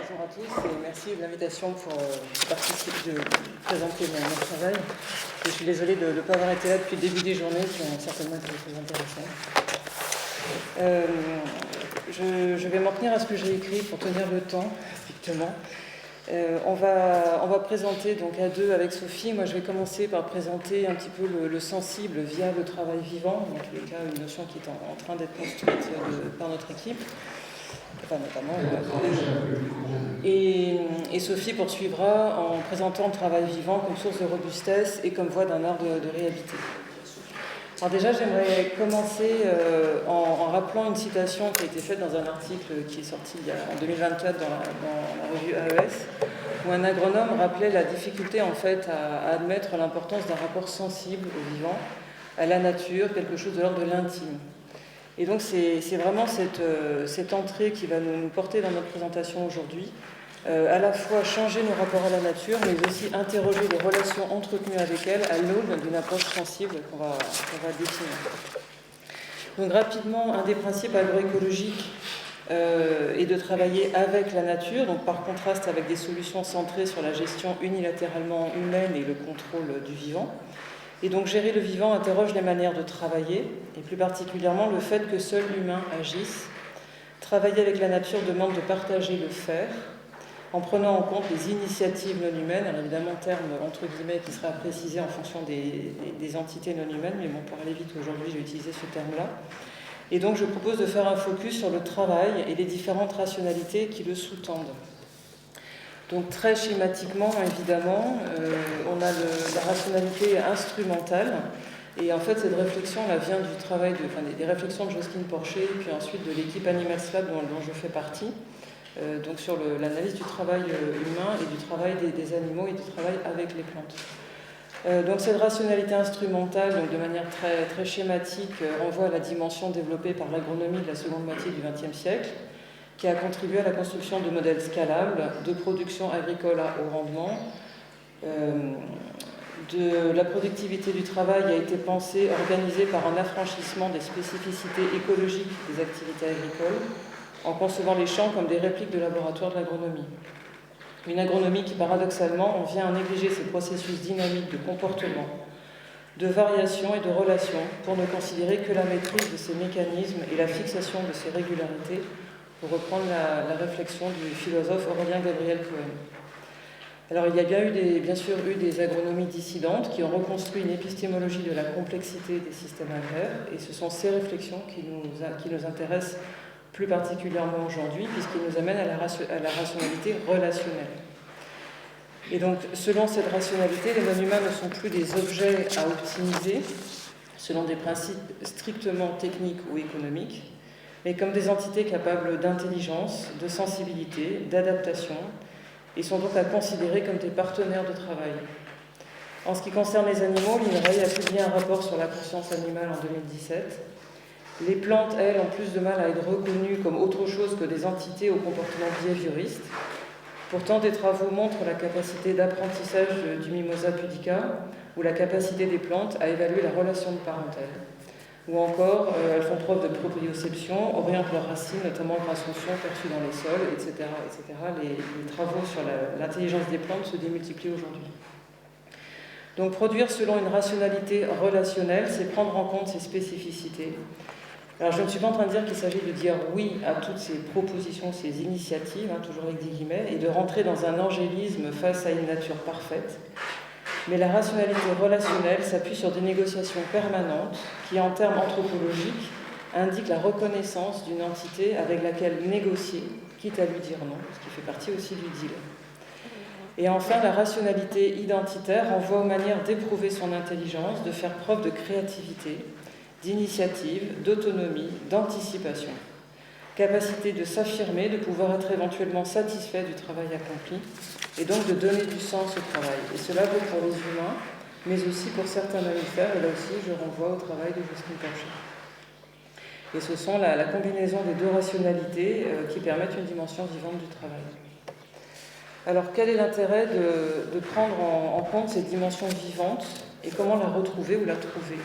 Bonjour à tous et merci de l'invitation pour participer, de présenter mon travail. Je suis désolée de ne pas avoir été là depuis le début des journées qui ont certainement été très intéressantes. Je vais m'en tenir à ce que j'ai écrit pour tenir le temps, strictement. On va présenter donc à deux avec Sophie. Moi, je vais commencer par présenter un petit peu le sensible via le travail vivant, dans tous les cas une notion qui est en train d'être construite par notre équipe. Enfin, notamment. Et Sophie poursuivra en présentant le travail vivant comme source de robustesse et comme voie d'un art de réhabilité. Alors déjà, j'aimerais commencer en rappelant une citation qui a été faite dans un article qui est sorti en 2024 dans la revue AES, où un agronome rappelait la difficulté en fait à admettre l'importance d'un rapport sensible au vivant, à la nature, quelque chose de l'ordre de l'intime. Et donc c'est vraiment cette entrée qui va nous porter dans notre présentation aujourd'hui, à la fois changer nos rapports à la nature, mais aussi interroger les relations entretenues avec elle à l'aune d'une approche sensible qu'on va définir. Donc rapidement, un des principes agroécologiques est de travailler avec la nature, donc par contraste avec des solutions centrées sur la gestion unilatéralement humaine et le contrôle du vivant. Et donc gérer le vivant interroge les manières de travailler, et plus particulièrement le fait que seul l'humain agisse. Travailler avec la nature demande de partager le faire, en prenant en compte les initiatives non humaines, alors évidemment terme entre guillemets qui sera précisé en fonction des entités non humaines, mais bon, pour aller vite aujourd'hui j'ai utilisé ce terme-là. Et donc je propose de faire un focus sur le travail et les différentes rationalités qui le sous-tendent. Donc très schématiquement, évidemment, on a la rationalité instrumentale. Et en fait, cette réflexion là, vient du travail, des réflexions de Jocelyne Porcher, puis ensuite de l'équipe Animal Lab dont je fais partie, donc sur l'analyse du travail humain et du travail des animaux et du travail avec les plantes. Donc cette rationalité instrumentale, donc de manière très, très schématique, renvoie à la dimension développée par l'agronomie de la seconde moitié du XXe siècle, qui a contribué à la construction de modèles scalables de production agricole à haut rendement. La productivité du travail a été pensée, organisée par un affranchissement des spécificités écologiques des activités agricoles, en concevant les champs comme des répliques de laboratoire de l'agronomie. Une agronomie qui, paradoxalement, en vient à négliger ces processus dynamiques de comportement, de variation et de relation, pour ne considérer que la maîtrise de ces mécanismes et la fixation de ces régularités, pour reprendre la réflexion du philosophe Aurélien Gabriel Cohen. Alors il y a bien sûr eu des agronomies dissidentes qui ont reconstruit une épistémologie de la complexité des systèmes agraires, et ce sont ces réflexions qui nous intéressent plus particulièrement aujourd'hui, puisqu'ils nous amènent à la rationalité relationnelle. Et donc selon cette rationalité, les non-humains ne sont plus des objets à optimiser selon des principes strictement techniques ou économiques, mais comme des entités capables d'intelligence, de sensibilité, d'adaptation, et sont donc à considérer comme des partenaires de travail. En ce qui concerne les animaux, l'INRAE a publié un rapport sur la conscience animale en 2017. Les plantes, elles, ont plus de mal à être reconnues comme autre chose que des entités au comportement behavioriste. Pourtant, des travaux montrent la capacité d'apprentissage du Mimosa pudica ou la capacité des plantes à évaluer la relation de parentèle. Ou encore, elles font preuve de proprioception, orientent leurs racines, notamment grâce aux sons perçus dans les sols, etc. etc. Les travaux sur l'intelligence des plantes se démultiplient aujourd'hui. Donc produire selon une rationalité relationnelle, c'est prendre en compte ces spécificités. Alors je ne suis pas en train de dire qu'il s'agit de dire oui à toutes ces propositions, ces initiatives, toujours avec des guillemets, et de rentrer dans un angélisme face à une nature parfaite. Mais la rationalité relationnelle s'appuie sur des négociations permanentes qui, en termes anthropologiques, indiquent la reconnaissance d'une entité avec laquelle négocier, quitte à lui dire non, ce qui fait partie aussi du deal. Et enfin, la rationalité identitaire renvoie aux manières d'éprouver son intelligence, de faire preuve de créativité, d'initiative, d'autonomie, d'anticipation. Capacité de s'affirmer, de pouvoir être éventuellement satisfait du travail accompli, et donc de donner du sens au travail. Et cela vaut pour les humains, mais aussi pour certains mammifères, et là aussi je renvoie au travail de Jocelyne Porcher. Et ce sont la combinaison des deux rationalités qui permettent une dimension vivante du travail. Alors quel est l'intérêt de prendre en compte cette dimension vivante, et comment la retrouver ou la trouver ?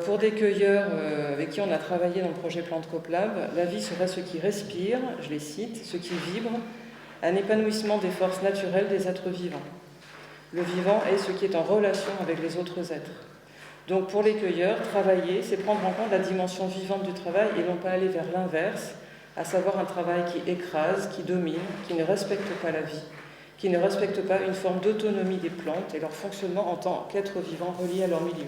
Pour des cueilleurs avec qui on a travaillé dans le projet Plante Coop Lab, la vie serait ce qui respire, je les cite, ce qui vibre, un épanouissement des forces naturelles des êtres vivants. Le vivant est ce qui est en relation avec les autres êtres. Donc pour les cueilleurs, travailler, c'est prendre en compte la dimension vivante du travail et non pas aller vers l'inverse, à savoir un travail qui écrase, qui domine, qui ne respecte pas la vie, qui ne respecte pas une forme d'autonomie des plantes et leur fonctionnement en tant qu'êtres vivants reliés à leur milieu.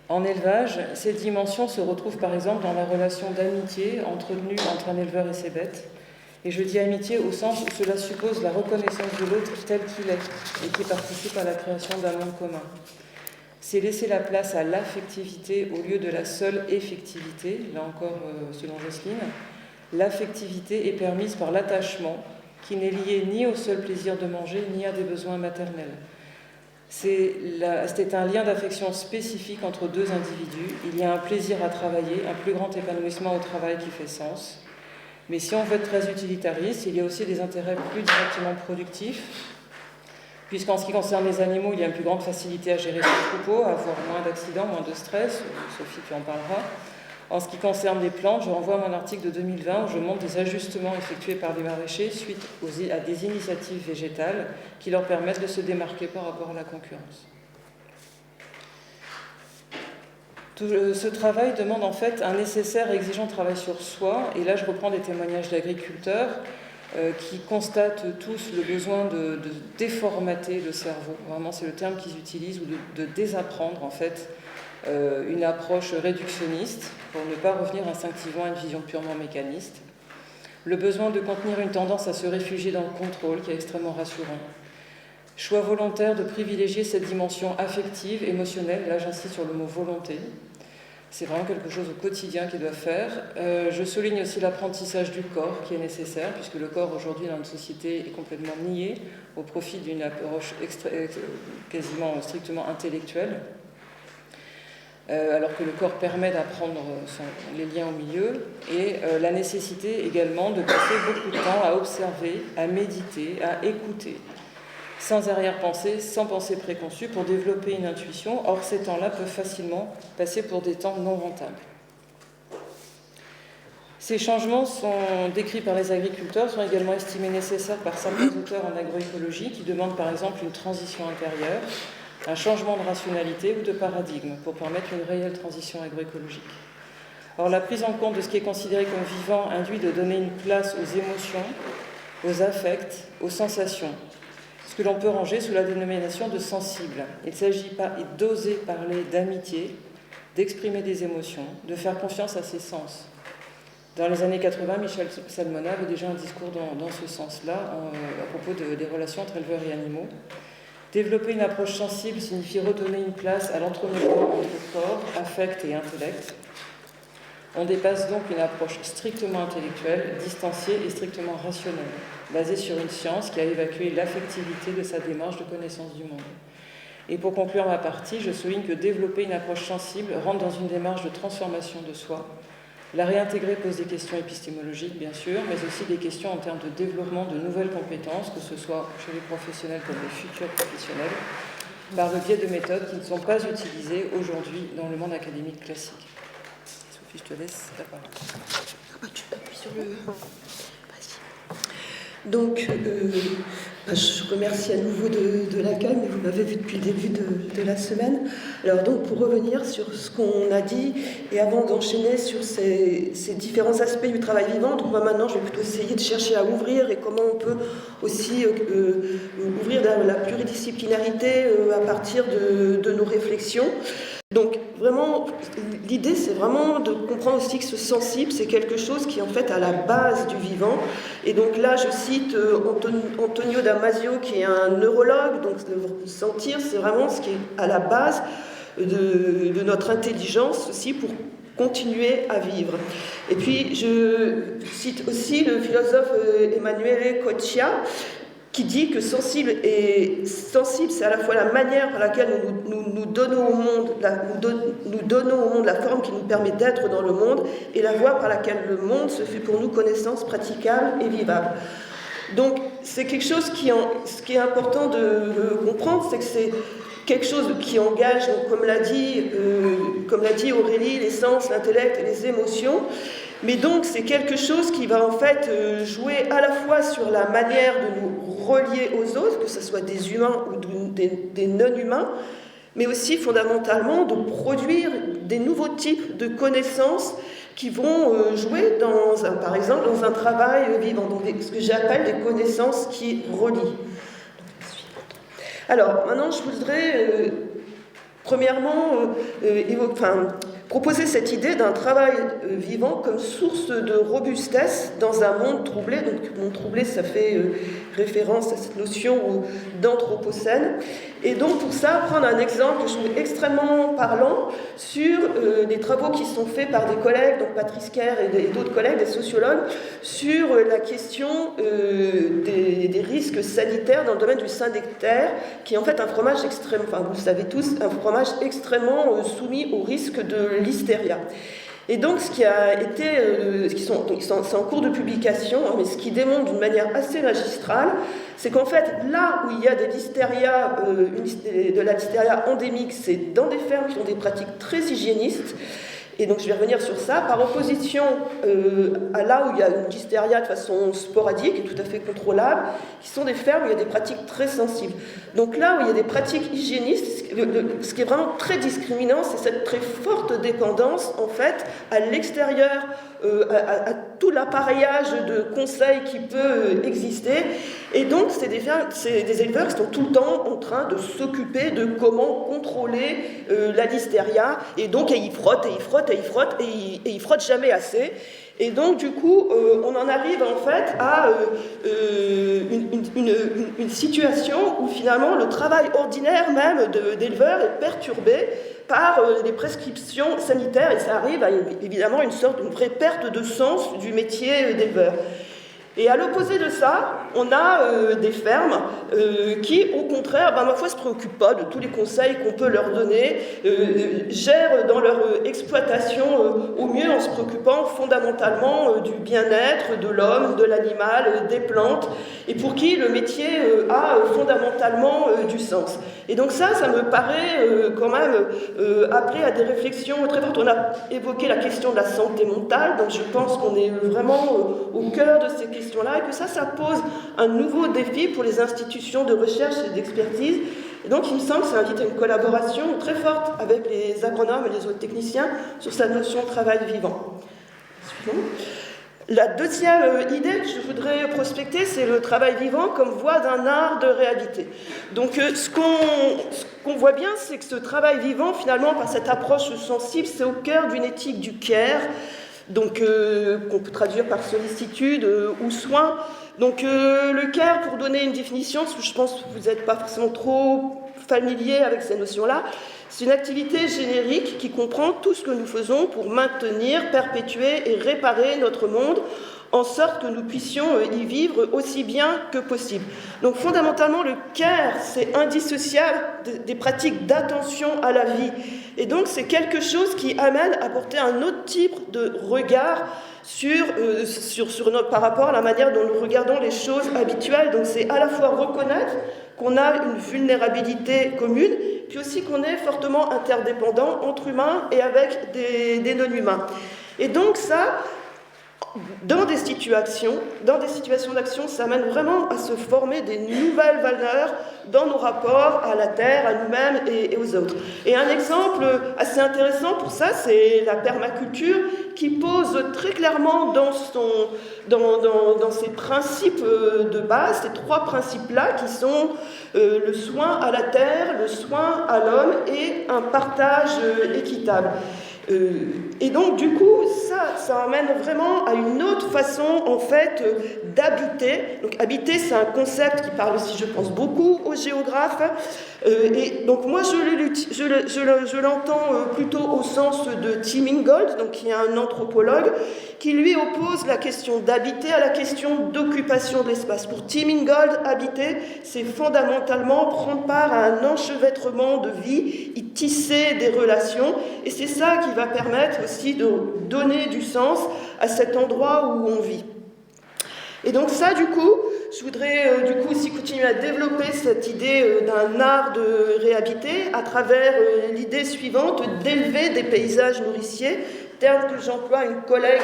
En élevage, ces dimensions se retrouvent par exemple dans la relation d'amitié entretenue entre un éleveur et ses bêtes. Et je dis amitié au sens où cela suppose la reconnaissance de l'autre tel qu'il est et qui participe à la création d'un monde commun. C'est laisser la place à l'affectivité au lieu de la seule effectivité, là encore selon Jocelyne. L'affectivité est permise par l'attachement qui n'est lié ni au seul plaisir de manger ni à des besoins maternels. C'est un lien d'affection spécifique entre deux individus. Il y a un plaisir à travailler, un plus grand épanouissement au travail qui fait sens. Mais si on veut être très utilitariste, il y a aussi des intérêts plus directement productifs, puisqu'en ce qui concerne les animaux, il y a une plus grande facilité à gérer son troupeau, à avoir moins d'accidents, moins de stress. Sophie, tu en parleras. En ce qui concerne les plantes, je renvoie à mon article de 2020 où je montre des ajustements effectués par les maraîchers suite à des initiatives végétales qui leur permettent de se démarquer par rapport à la concurrence. Ce travail demande en fait un nécessaire et exigeant travail sur soi, et là je reprends des témoignages d'agriculteurs qui constatent tous le besoin de déformater le cerveau, vraiment c'est le terme qu'ils utilisent, ou de désapprendre en fait une approche réductionniste pour ne pas revenir instinctivement à une vision purement mécaniste, le besoin de contenir une tendance à se réfugier dans le contrôle qui est extrêmement rassurant, choix volontaire de privilégier cette dimension affective, émotionnelle, là j'insiste sur le mot volonté. C'est vraiment quelque chose au quotidien qu'ils doivent faire. Je souligne aussi l'apprentissage du corps qui est nécessaire, puisque le corps aujourd'hui dans notre société est complètement nié au profit d'une approche quasiment strictement intellectuelle, alors que le corps permet d'apprendre les liens au milieu, et la nécessité également de passer beaucoup de temps à observer, à méditer, à écouter, sans arrière-pensée, sans pensée préconçue, pour développer une intuition. Or, ces temps-là peuvent facilement passer pour des temps non rentables. Ces changements sont décrits par les agriculteurs, sont également estimés nécessaires par certains auteurs en agroécologie qui demandent par exemple une transition intérieure, un changement de rationalité ou de paradigme pour permettre une réelle transition agroécologique. Or, la prise en compte de ce qui est considéré comme vivant induit de donner une place aux émotions, aux affects, aux sensations, ce que l'on peut ranger sous la dénomination de sensible. Il s'agit d'oser parler d'amitié, d'exprimer des émotions, de faire confiance à ses sens. Dans les années 80, Michel Salmona avait déjà un discours dans ce sens-là, à propos des relations entre éleveurs et animaux. Développer une approche sensible signifie redonner une place à l'entremêlement entre corps, affect et intellect. On dépasse donc une approche strictement intellectuelle, distanciée et strictement rationnelle, basée sur une science qui a évacué l'affectivité de sa démarche de connaissance du monde. Et pour conclure ma partie, je souligne que développer une approche sensible rentre dans une démarche de transformation de soi. La réintégrer pose des questions épistémologiques, bien sûr, mais aussi des questions en termes de développement de nouvelles compétences, que ce soit chez les professionnels comme les futurs professionnels, par le biais de méthodes qui ne sont pas utilisées aujourd'hui dans le monde académique classique. Sophie, je te laisse la parole. Tu appuies sur le... Vas-y. Donc, je remercie à nouveau de l'accueil, mais vous m'avez vu depuis le début de la semaine. Alors donc, pour revenir sur ce qu'on a dit, et avant d'enchaîner sur ces différents aspects du travail vivant, donc moi maintenant je vais plutôt essayer de chercher à ouvrir, et comment on peut aussi ouvrir la pluridisciplinarité à partir de nos réflexions. Donc vraiment, l'idée c'est vraiment de comprendre aussi que ce sensible, c'est quelque chose qui est en fait à la base du vivant. Et donc là, je cite Antonio Damasio, qui est un neurologue, donc le sentir, c'est vraiment ce qui est à la base de notre intelligence aussi pour continuer à vivre. Et puis, je cite aussi le philosophe Emanuele Coccia, qui dit que sensible, c'est à la fois la manière par laquelle nous donnons au monde la forme qui nous permet d'être dans le monde, et la voie par laquelle le monde se fait pour nous connaissance praticable et vivable. Donc c'est quelque chose ce qui est important de comprendre, c'est que c'est quelque chose qui engage, donc, comme l'a dit comme l'a dit Aurélie, les sens, l'intellect et les émotions. Mais donc c'est quelque chose qui va en fait jouer à la fois sur la manière de nous relier aux autres, que ce soit des humains ou des non-humains, mais aussi fondamentalement de produire des nouveaux types de connaissances qui vont jouer par exemple dans un travail vivant, donc ce que j'appelle des connaissances qui relient. Alors maintenant je voudrais premièrement proposer cette idée d'un travail vivant comme source de robustesse dans un monde troublé. Donc, monde troublé, ça fait référence à cette notion d'anthropocène. Et donc, pour ça, prendre un exemple que je trouve extrêmement parlant sur des travaux qui sont faits par des collègues, donc Patrice Kerr et d'autres collègues, des sociologues, sur la question des risques sanitaires dans le domaine du Saint-Nectaire, qui est en fait un fromage vous le savez tous, un fromage extrêmement soumis au risque de l'hystéria. Et donc, ce qui a été, c'est en cours de publication, mais ce qui démontre d'une manière assez magistrale, c'est qu'en fait, là où il y a de la hystéria endémique, c'est dans des fermes qui ont des pratiques très hygiénistes. Et donc je vais revenir sur ça, par opposition à là où il y a une hystéria de façon sporadique et tout à fait contrôlable, qui sont des fermes où il y a des pratiques très sensibles. Donc là où il y a des pratiques hygiénistes, ce qui est vraiment très discriminant, c'est cette très forte dépendance en fait à l'extérieur, à tout l'appareillage de conseils qui peut exister. Et donc c'est des éleveurs qui sont tout le temps en train de s'occuper de comment contrôler la hystéria, et donc ils frottent et ils frottent jamais assez. Et donc du coup on en arrive en fait à une situation où finalement le travail ordinaire même d'éleveur est perturbé par les prescriptions sanitaires, et ça arrive à évidemment une vraie perte de sens du métier d'éleveur. Et à l'opposé de ça, on a des fermes qui, au contraire, ma foi, ne se préoccupent pas de tous les conseils qu'on peut leur donner, gèrent dans leur exploitation au mieux en se préoccupant fondamentalement du bien-être de l'homme, de l'animal, des plantes, et pour qui le métier a fondamentalement du sens. Et donc ça me paraît quand même appeler à des réflexions très fortes. On a évoqué la question de la santé mentale, donc je pense qu'on est vraiment au cœur de ces questions-là, et que ça pose un nouveau défi pour les institutions de recherche et d'expertise. Et donc il me semble que ça invite à une collaboration très forte avec les agronomes et les autres techniciens sur cette notion de travail vivant. Suivant. La deuxième idée que je voudrais prospecter, c'est le travail vivant comme voie d'un art de réalité. Donc ce qu'on voit bien, c'est que ce travail vivant, finalement, par cette approche sensible, c'est au cœur d'une éthique du care, donc qu'on peut traduire par sollicitude ou soin. Donc le care, pour donner une définition, parce que je pense que vous n'êtes pas forcément trop familier avec ces notions-là, c'est une activité générique qui comprend tout ce que nous faisons pour maintenir, perpétuer et réparer notre monde, en sorte que nous puissions y vivre aussi bien que possible. Donc fondamentalement, le care, c'est indissociable des pratiques d'attention à la vie. Et donc c'est quelque chose qui amène à porter un autre type de regard par rapport à la manière dont nous regardons les choses habituelles. Donc c'est à la fois reconnaître qu'on a une vulnérabilité commune, puis aussi qu'on est fortement interdépendants entre humains et avec des non-humains. Et donc ça, dans des situations d'action, ça amène vraiment à se former des nouvelles valeurs dans nos rapports à la terre, à nous-mêmes et aux autres. Et un exemple assez intéressant pour ça, c'est la permaculture, qui pose très clairement dans ses principes de base, ces trois principes-là qui sont le soin à la terre, le soin à l'homme et un partage équitable. Et donc du coup ça amène vraiment à une autre façon en fait d'habiter. Donc habiter, c'est un concept qui parle aussi, je pense, beaucoup aux géographes, et donc moi je l'entends plutôt au sens de Tim Ingold, donc qui est un anthropologue, qui lui oppose la question d'habiter à la question d'occupation de l'espace. Pour Tim Ingold, habiter, c'est fondamentalement prendre part à un enchevêtrement de vie, y tisser des relations, et c'est ça qui va permettre aussi de donner du sens à cet endroit où on vit. Et donc ça, du coup, je voudrais du coup aussi continuer à développer cette idée d'un art de réhabiter à travers l'idée suivante d'élever des paysages nourriciers, terme que j'emploie une collègue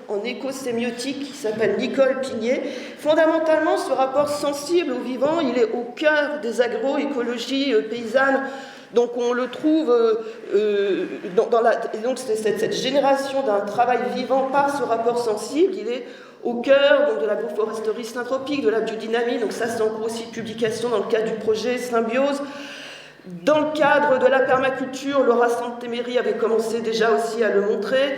en écosémiotique qui s'appelle Nicole Pigné. Fondamentalement, ce rapport sensible au vivant, il est au cœur des agroécologies paysannes. Donc on le trouve donc cette génération d'un travail vivant par ce rapport sensible, il est au cœur donc, de l'agroforesterie synanthropique, de la biodynamie. Donc ça, c'est en cours aussi de publication dans le cadre du projet Symbiose. Dans le cadre de la permaculture, Laura Santéméry avait commencé déjà aussi à le montrer.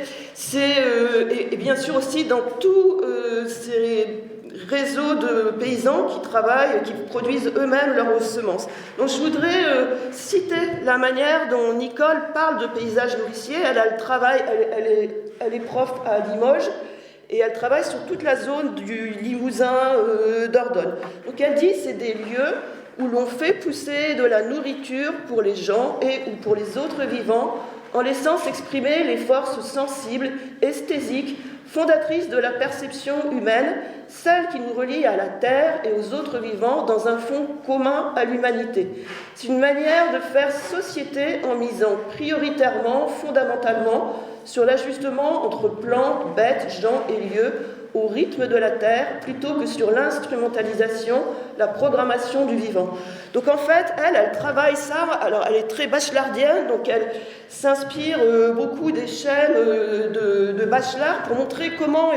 Et bien sûr aussi dans tous ces réseaux de paysans qui travaillent, qui produisent eux-mêmes leurs semences. Donc je voudrais citer la manière dont Nicole parle de paysages nourriciers. Elle est prof à Limoges et elle travaille sur toute la zone du Limousin, Dordogne. Donc elle dit c'est des lieux où l'on fait pousser de la nourriture pour les gens et ou pour les autres vivants, en laissant s'exprimer les forces sensibles, esthétiques, fondatrices de la perception humaine, celles qui nous relient à la terre et aux autres vivants dans un fond commun à l'humanité. C'est une manière de faire société en misant prioritairement, fondamentalement, sur l'ajustement entre plantes, bêtes, gens et lieux, au rythme de la terre, plutôt que sur l'instrumentalisation, la programmation du vivant. Donc en fait, elle travaille ça, alors elle est très bachelardienne, donc elle s'inspire beaucoup des chaînes de Bachelard pour montrer comment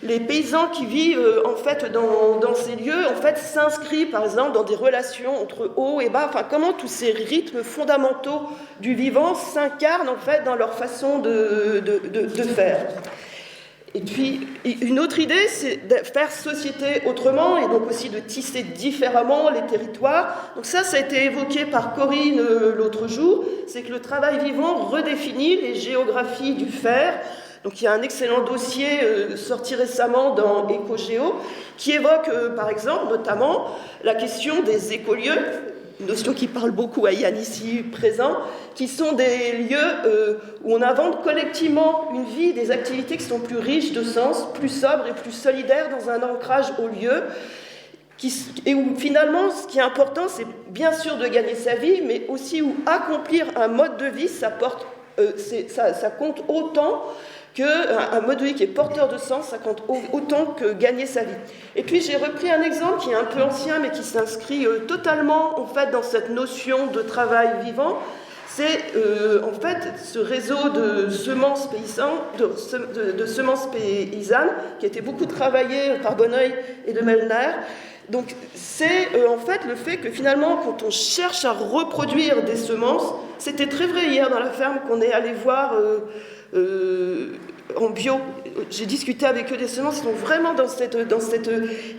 les paysans qui vivent en fait dans ces lieux en fait s'inscrivent par exemple dans des relations entre haut et bas, enfin comment tous ces rythmes fondamentaux du vivant s'incarnent en fait dans leur façon de faire. Et puis, une autre idée, c'est de faire société autrement et donc aussi de tisser différemment les territoires. Donc ça a été évoqué par Corinne l'autre jour, c'est que le travail vivant redéfinit les géographies du faire. Donc il y a un excellent dossier sorti récemment dans Écogéo qui évoque par exemple notamment la question des écolieux, une notion qui parle beaucoup à Yann ici présent, qui sont des lieux où on invente collectivement une vie, des activités qui sont plus riches de sens, plus sobres et plus solidaires dans un ancrage au lieu, et où finalement ce qui est important c'est bien sûr de gagner sa vie, mais aussi où accomplir un mode de vie, ça compte autant qu'un mode de vie qui est porteur de sens, ça compte autant que gagner sa vie. Et puis j'ai repris un exemple qui est un peu ancien, mais qui s'inscrit totalement en fait dans cette notion de travail vivant. C'est en fait ce réseau de semences paysannes qui a été beaucoup travaillé par Bonneuil et de Melner. Donc c'est en fait le fait que finalement quand on cherche à reproduire des semences, c'était très vrai hier dans la ferme qu'on est allé voir en bio, j'ai discuté avec eux des semences, ils sont vraiment dans cette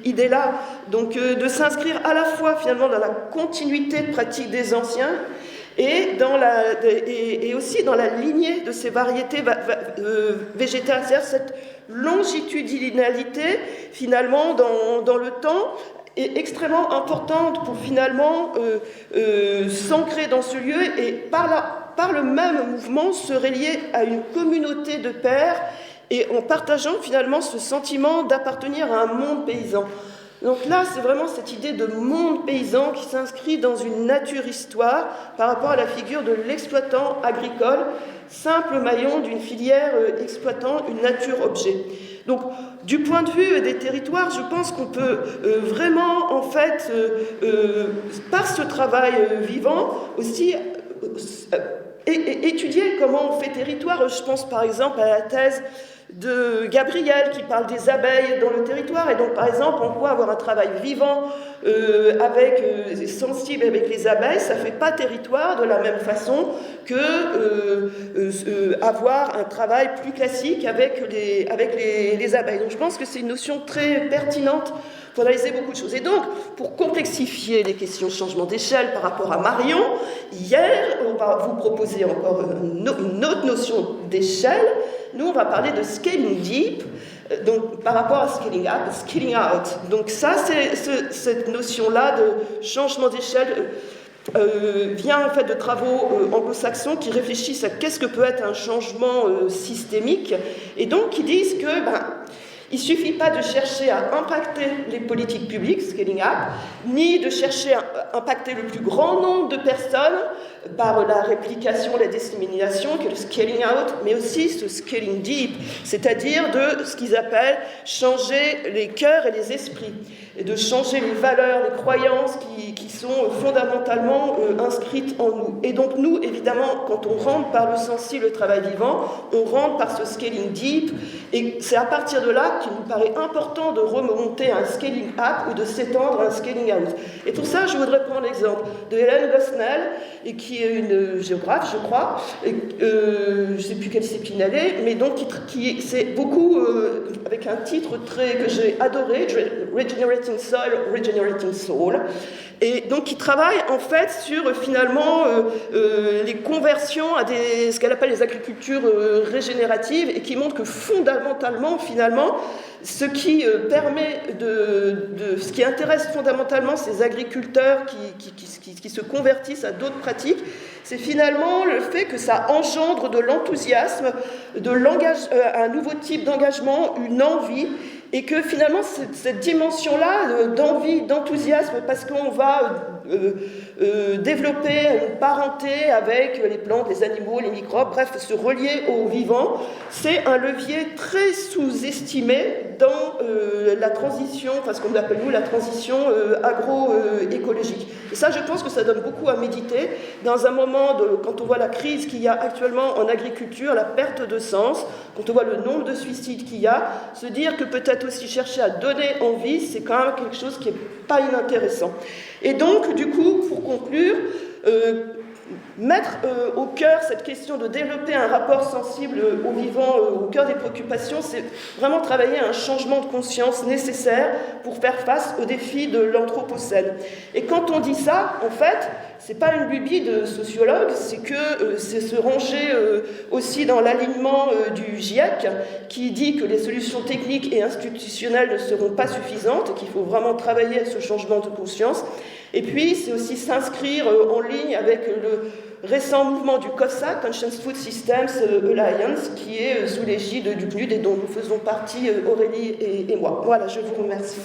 idée-là, donc de s'inscrire à la fois finalement dans la continuité de pratique des anciens et aussi dans la lignée de ces variétés végétales, c'est-à-dire cette longitudinalité finalement dans le temps est extrêmement importante pour finalement s'ancrer dans ce lieu et par le même mouvement se relier à une communauté de pairs et en partageant finalement ce sentiment d'appartenir à un monde paysan. Donc là, c'est vraiment cette idée de monde paysan qui s'inscrit dans une nature-histoire par rapport à la figure de l'exploitant agricole, simple maillon d'une filière exploitant une nature-objet. Donc, du point de vue des territoires, je pense qu'on peut vraiment, en fait, par ce travail vivant, aussi étudier comment on fait territoire. Je pense par exemple à la thèse de Gabriel qui parle des abeilles dans le territoire et donc par exemple on peut avoir un travail vivant sensible avec les abeilles, ça ne fait pas territoire de la même façon que avoir un travail plus classique avec les abeilles. Donc je pense que c'est une notion très pertinente pour analyser beaucoup de choses. Et donc, pour complexifier les questions de changement d'échelle par rapport à Marion, hier, on va vous proposer encore une autre notion d'échelle. Nous, on va parler de scaling deep, donc par rapport à scaling up, scaling out. Donc ça, cette notion-là de changement d'échelle vient en fait de travaux anglo-saxons qui réfléchissent à qu'est-ce que peut être un changement systémique, et donc qui disent que Il ne suffit pas de chercher à impacter les politiques publiques, scaling up, ni de chercher à impacter le plus grand nombre de personnes par la réplication, la dissémination, qui est le scaling out, mais aussi ce scaling deep, c'est-à-dire de ce qu'ils appellent changer les cœurs et les esprits, et de changer les valeurs, les croyances qui sont fondamentalement inscrites en nous. Et donc nous, évidemment, quand on rentre par le sensible, le travail vivant, on rentre par ce scaling deep, et c'est à partir de là qu'il nous paraît important de remonter à un scaling up ou de s'étendre à un scaling out. Et pour ça, je voudrais prendre l'exemple de Hélène Gosnell, et qui est une géographe, je crois, je ne sais plus quelle discipline elle est, mais donc qui c'est beaucoup, avec un titre que j'ai adoré, Regenerating Soil, Regenerating Soul, et donc qui travaille en fait sur finalement les conversions à ce qu'elle appelle les agricultures régénératives, et qui montre que fondamentalement, finalement, ce qui permet ce qui intéresse fondamentalement ces agriculteurs qui se convertissent à d'autres pratiques, c'est finalement le fait que ça engendre de l'enthousiasme, un nouveau type d'engagement, une envie, et que finalement cette dimension-là d'envie, d'enthousiasme, parce qu'on va développer une parenté avec les plantes, les animaux, les microbes, bref, se relier au vivant, c'est un levier très sous-estimé dans la transition, enfin ce qu'on appelle nous la transition agroécologique. Et ça, je pense que ça donne beaucoup à méditer dans un moment quand on voit la crise qu'il y a actuellement en agriculture, la perte de sens, quand on voit le nombre de suicides qu'il y a, se dire que peut-être aussi chercher à donner envie, c'est quand même quelque chose qui n'est pas inintéressant. Et donc, du coup, pour conclure, mettre au cœur cette question de développer un rapport sensible au vivant, au cœur des préoccupations, c'est vraiment travailler à un changement de conscience nécessaire pour faire face aux défis de l'anthropocène. Et quand on dit ça, en fait, c'est pas une lubie de sociologue, c'est se ranger aussi dans l'alignement du GIEC, qui dit que les solutions techniques et institutionnelles ne seront pas suffisantes, qu'il faut vraiment travailler à ce changement de conscience. Et puis, c'est aussi s'inscrire en ligne avec le récent mouvement du COSA, Conscious Food Systems Alliance, qui est sous l'égide du PNUD et dont nous faisons partie, Aurélie et moi. Voilà, je vous remercie.